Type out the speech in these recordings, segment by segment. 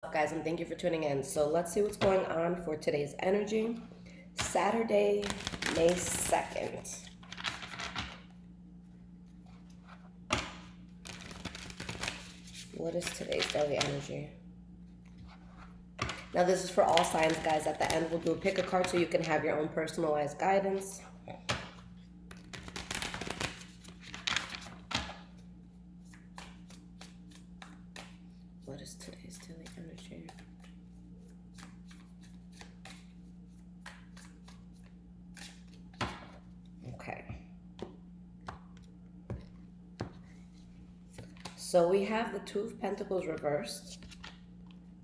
Guys, and thank you for tuning in. So let's see what's going on for today's energy. Saturday, May 2nd. What is today's daily energy? Now this is for all signs, guys. At the end, we'll do pick a card so you can have your own personalized guidance. What is today's daily energy? Okay. So we have the Two of Pentacles reversed,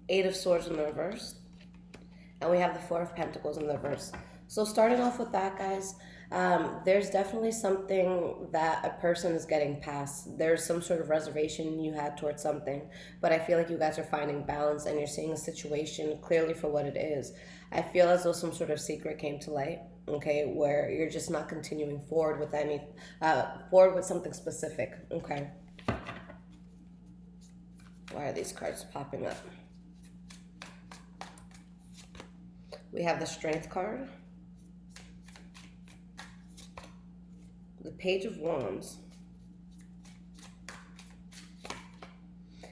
Eight of Swords in the reverse, and we have the Four of Pentacles in the reverse. So starting off with that, guys, there's definitely something that a person is getting past. There's some sort of reservation you had towards something, but I feel like you guys are finding balance and you're seeing a situation clearly for what it is. I feel as though some sort of secret came to light, okay, where you're just not continuing forward with forward with something specific, okay. Why are these cards popping up? We have the Strength card, the Page of Wands,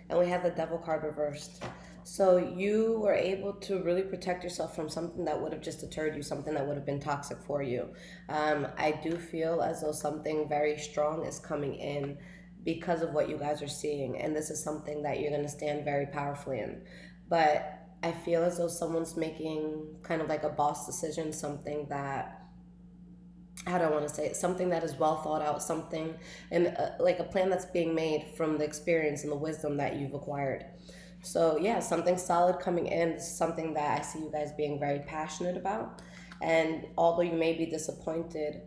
and we have the Devil card reversed. So you were able to really protect yourself from something that would have just deterred you, something that would have been toxic for you. I do feel as though something very strong is coming in because of what you guys are seeing, and this is something that you're going to stand very powerfully in. But I feel as though someone's making kind of like a boss decision, something that, how do I want to say it? Something that is well thought out, something, and like a plan that's being made from the experience and the wisdom that you've acquired. So yeah, something solid coming in. This is something that I see you guys being very passionate about. And although you may be disappointed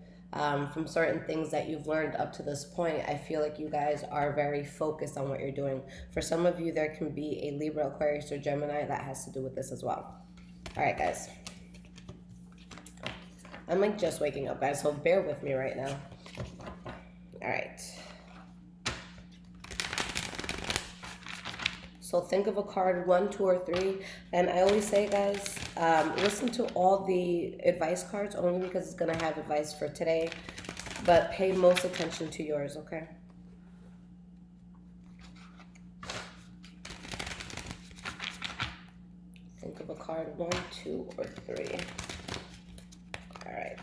from certain things that you've learned up to this point, I feel like you guys are very focused on what you're doing. For some of you, there can be a Libra, Aquarius, or Gemini that has to do with this as well. All right, guys. I'm like just waking up, guys, so bear with me right now. All right. So think of a card, 1, 2, or 3. And I always say, guys, listen to all the advice cards only because it's going to have advice for today. But pay most attention to yours, okay? Think of a card, 1, 2, or 3. All right.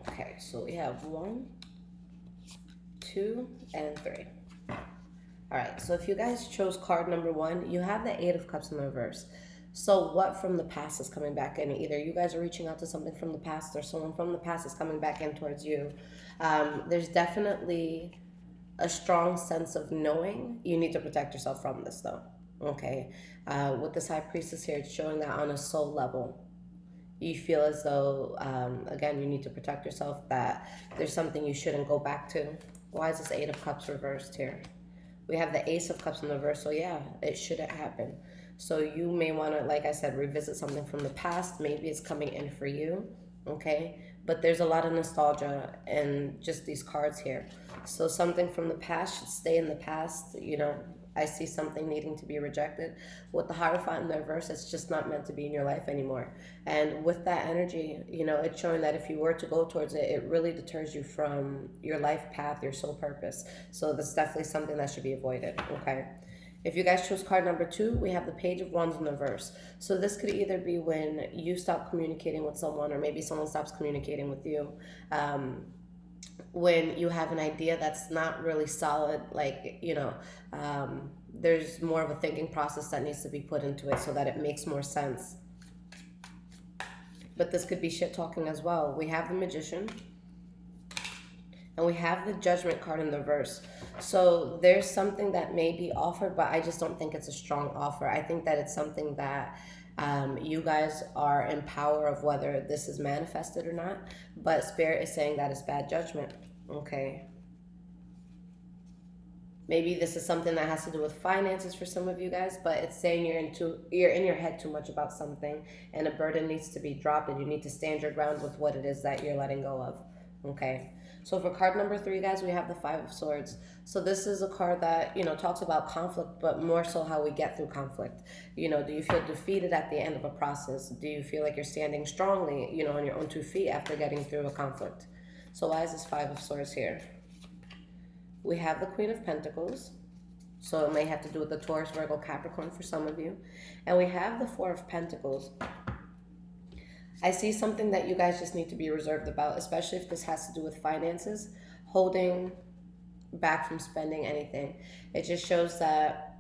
Okay, so we have 1, 2, and 3. All right, so if you guys chose card number 1, you have the Eight of Cups in the reverse. So what from the past is coming back in? Either you guys are reaching out to something from the past or someone from the past is coming back in towards you. There's definitely a strong sense of knowing you need to protect yourself from this, though. Okay, with this High Priestess here, it's showing that on a soul level, you feel as though, again, you need to protect yourself, that there's something you shouldn't go back to. Why is this Eight of Cups reversed here? We have the Ace of Cups in the reverse, so yeah, it shouldn't happen. So you may want to, like I said, revisit something from the past. Maybe it's coming in for you, okay? But there's a lot of nostalgia in just these cards here. So something from the past should stay in the past, you know. I see something needing to be rejected. With the Hierophant in the reverse, it's just not meant to be in your life anymore. And with that energy, you know, it's showing that if you were to go towards it, it really deters you from your life path, your soul purpose. So that's definitely something that should be avoided, okay? If you guys chose card number 2, we have the Page of Wands in the reverse. So this could either be when you stop communicating with someone, or maybe someone stops communicating with you. When you have an idea that's not really solid, like, you know, there's more of a thinking process that needs to be put into it so that it makes more sense. But this could be shit talking as well. We have the Magician, and we have the Judgment card in the reverse. So there's something that may be offered, but I just don't think it's a strong offer. I think that it's something that you guys are in power of whether this is manifested or not. But Spirit is saying that it's bad judgment, okay? Maybe this is something that has to do with finances for some of you guys, but it's saying you're in your head too much about something, and a burden needs to be dropped, and you need to stand your ground with what it is that you're letting go of. Okay. So for card number 3, guys, we have the Five of Swords. So this is a card that, talks about conflict, but more so how we get through conflict. Do you feel defeated at the end of a process? Do you feel like you're standing strongly, on your own 2 feet after getting through a conflict? So why is this Five of Swords here? We have the Queen of Pentacles. So it may have to do with the Taurus, Virgo, Capricorn for some of you. And we have the Four of Pentacles. I see something that you guys just need to be reserved about, especially if this has to do with finances, holding back from spending anything. It just shows that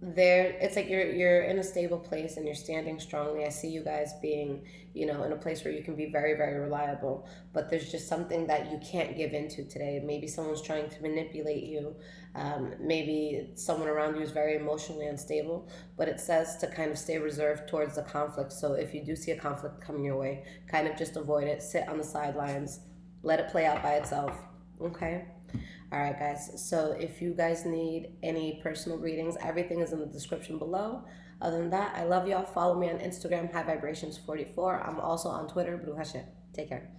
it's like you're in a stable place and you're standing strongly. I see you guys being, in a place where you can be very, very reliable, but there's just something that you can't give into today. Maybe someone's trying to manipulate you. Maybe someone around you is very emotionally unstable, but it says to kind of stay reserved towards the conflict. So if you do see a conflict coming your way, kind of just avoid it, sit on the sidelines, let it play out by itself. Okay. All right, guys. So if you guys need any personal readings, everything is in the description below. Other than that, I love y'all. Follow me on Instagram, High Vibrations 44. I'm also on Twitter, Bruja Shit. Take care.